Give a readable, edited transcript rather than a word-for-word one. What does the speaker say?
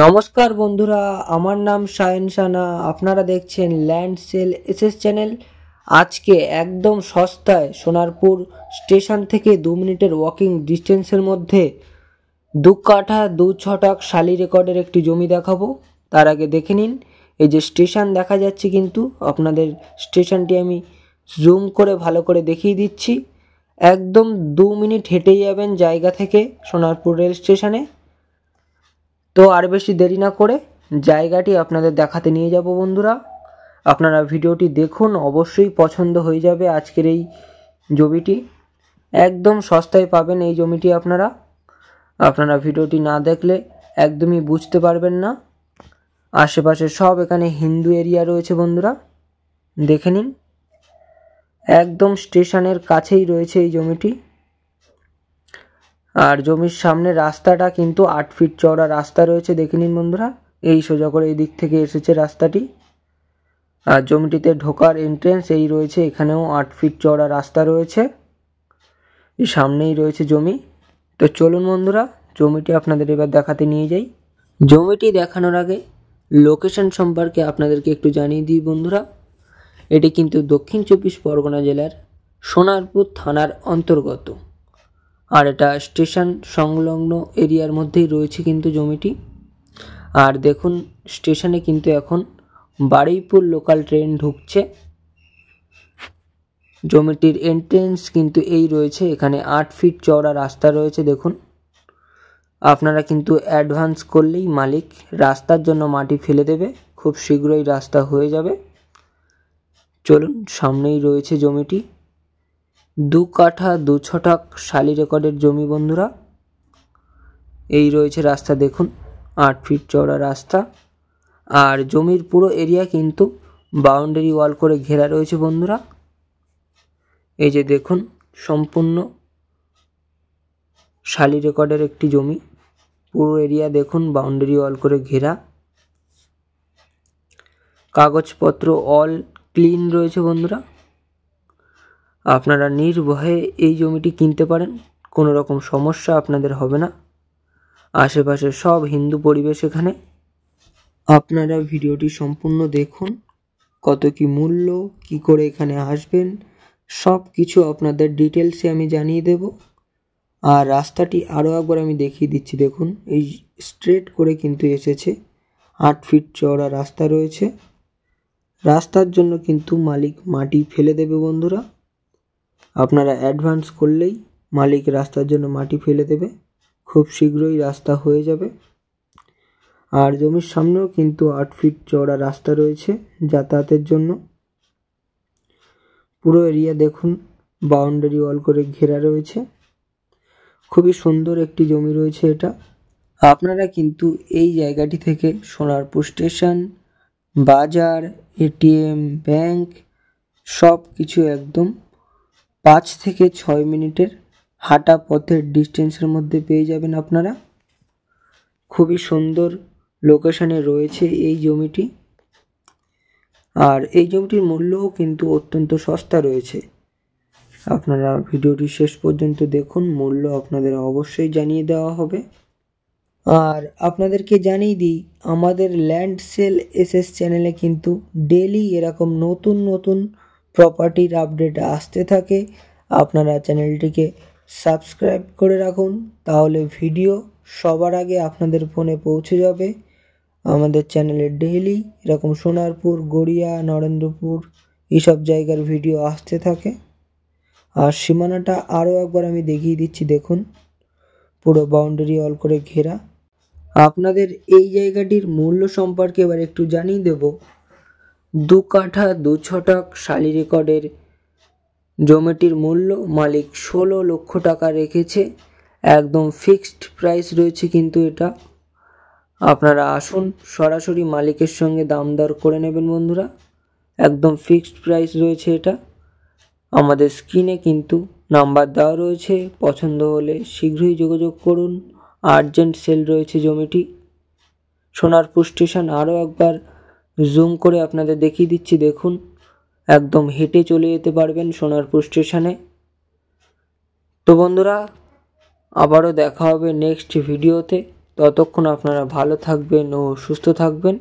নমস্কার বন্ধুরা, আমার নাম সায়ন সানা। আপনারা দেখছেন ল্যান্ড সেল এসএস চ্যানেল। আজকে একদম সস্তায় সোনারপুর স্টেশন থেকে 2 মিনিটের ওয়াকিং ডিস্টেন্সের মধ্যে 2 কাঠা 2 ছটাক শালি রেকর্ডের একটি জমি দেখাবো। তার আগে দেখে নিন, এই যে স্টেশন দেখা যাচ্ছে, কিন্তু আপনাদের স্টেশনটি আমি জুম করে ভালো করে দেখিয়ে দিচ্ছি। একদম 2 মিনিট হেঁটে যাবেন জায়গা থেকে সোনারপুর রেল স্টেশনে। তো আর বেশি দেরি না করে জায়গাটি আপনাদের দেখাতে নিয়ে যাব বন্ধুরা। আপনারা ভিডিওটি দেখুন, অবশ্যই পছন্দ হয়ে যাবে আজকের এই জমিটি। একদম সস্তায় পাবেন এই জমিটি। আপনারা ভিডিওটি না দেখলে একদমই বুঝতে পারবেন না। আশেপাশে সব এখানে হিন্দু এরিয়া রয়েছে বন্ধুরা, দেখে নিন। একদম স্টেশনের কাছেই রয়েছে এই জমিটি। আর জমির সামনে রাস্তাটা কিন্তু 8 ফিট চওড়া রাস্তা রয়েছে, দেখে নিন বন্ধুরা। এই সোজা করে এই দিক থেকে এসেছে রাস্তাটি। আর জমিটিতে ঢোকার এন্ট্রেন্স এই রয়েছে, এখানেও 8 ফিট চওড়া রাস্তা রয়েছে। এই সামনেই রয়েছে জমি। তো চলুন বন্ধুরা, জমিটি আপনাদের এবার দেখাতে নিয়ে যাই। জমিটি দেখানোর আগে লোকেশন সম্পর্কে আপনাদেরকে একটু জানিয়ে দিই বন্ধুরা। এটি কিন্তু দক্ষিণ 24 পরগনা জেলার সোনারপুর থানার অন্তর্গত। আর এটা স্টেশন সংলগ্ন এরিয়ার মধ্যেই রয়েছে কিন্তু জমিটি। আর দেখুন, স্টেশনে কিন্তু এখন বারুইপুর লোকাল ট্রেন ঢুকছে। জমিটির এন্ট্রেন্স কিন্তু এই রয়েছে, এখানে 8 ফিট চওড়া রাস্তা রয়েছে দেখুন। আপনারা কিন্তু অ্যাডভান্স করলেই মালিক রাস্তার জন্য মাটি ফেলে দেবে, খুব শীঘ্রই রাস্তা হয়ে যাবে। চলুন, সামনেই রয়েছে জমিটি। 2 কাঠা 2 ছটাক শালি রেকর্ডের জমি বন্ধুরা। এই রয়েছে রাস্তা দেখুন, 8 ফিট চওড়া রাস্তা। আর জমির পুরো এরিয়া কিন্তু বাউন্ডারি ওয়াল করে ঘেরা রয়েছে বন্ধুরা। এই যে দেখুন, সম্পূর্ণ শালি রেকর্ডের একটি জমি। পুরো এরিয়া দেখুন বাউন্ডারি ওয়াল করে ঘেরা। কাগজপত্র অল ক্লিন রয়েছে বন্ধুরা। আপনারা নির্ভয়ে এই জমিটি কিনতে পারেন, কোনো রকম সমস্যা আপনাদের হবে না। আশেপাশে সব হিন্দু পরিবেশ এখানে। আপনারা ভিডিওটি সম্পূর্ণ দেখুন, কত কি মূল্য, কি করে এখানে আসবেন, সব কিছু আপনাদের ডিটেলসে আমি জানিয়ে দেব। আর রাস্তাটি আরও একবার আমি দেখিয়ে দিচ্ছি দেখুন, এই স্ট্রেট করে কিন্তু এসেছে। 8 ফিট চওড়া রাস্তা রয়েছে। রাস্তার জন্য কিন্তু মালিক মাটি ফেলে দেবে বন্ধুরা। আপনারা অ্যাডভান্স করলেই মালিক রাস্তার জন্য মাটি ফেলে দেবে, খুব শীঘ্রই রাস্তা হয়ে যাবে। আর জমির সামনেও কিন্তু 8 ফিট চওড়া রাস্তা রয়েছে যাতায়াতের জন্য। পুরো এরিয়া দেখুন বাউন্ডারি ওয়াল করে ঘেরা রয়েছে। খুবই সুন্দর একটি জমি রয়েছে এটা। আপনারা কিন্তু এই জায়গাটি থেকে সোনারপুর স্টেশন, বাজার, এটিএম, ব্যাংক সব কিছু একদম 5 থেকে 6 মিনিটের হাঁটা পথের ডিস্টেন্সের মধ্যে পেয়ে যাবেন আপনারা। খুবই সুন্দর লোকেশনে রয়েছে এই জমিটি। আর এই জমিটির মূল্যও কিন্তু অত্যন্ত সস্তা রয়েছে। আপনারা ভিডিওটি শেষ পর্যন্ত দেখুন, মূল্য আপনাদের অবশ্যই জানিয়ে দেওয়া হবে। আর আপনাদেরকে জানিয়ে দিই, আমাদের ল্যান্ড সেল এসএস চ্যানেলে কিন্তু ডেলি এরকম নতুন নতুন প্রপার্টির আপডেট আসতে থাকে। আপনারা চ্যানেলটিকে সাবস্ক্রাইব করে রাখুন, তাহলে ভিডিও সবার আগে আপনাদের ফোনে পৌঁছে যাবে। আমাদের চ্যানেলে ডেইলি এরকম সোনারপুর, গড়িয়া, নরেন্দ্রপুর এইসব জায়গার ভিডিও আসতে থাকে। আর সীমানাটা আরও একবার আমি দেখিয়ে দিচ্ছি দেখুন, পুরো বাউন্ডারি ওয়াল করে ঘেরা। আপনাদের এই জায়গাটির মূল্য সম্পর্কে এবার একটু জানিয়ে দেব। 2 কাঠা 2 ছটাক শালি রেকর্ডের জমিটির মূল্য মালিক 16 লক্ষ টাকা রেখেছে। একদম ফিক্সড প্রাইস রয়েছে কিন্তু এটা। আপনারা আসুন, সরাসরি মালিকের সঙ্গে দাম দর করে নেবেন বন্ধুরা। একদম ফিক্সড প্রাইস রয়েছে এটা। আমাদের স্ক্রিনে কিন্তু নাম্বার দেওয়া রয়েছে, পছন্দ হলে শীঘ্রই যোগাযোগ করুন। আর্জেন্ট সেল রয়েছে জমিটি। সোনারপুর স্টেশন আরও একবার জুম করে আপনাদের দেখিয়ে দিচ্ছি দেখুন, একদম হেঁটে চলে যেতে পারবেন সোনারপুর স্টেশনে। তো বন্ধুরা, আবারও দেখা হবে নেক্সট ভিডিওতে। ততক্ষণ আপনারা ভালো থাকবেন ও সুস্থ থাকবেন।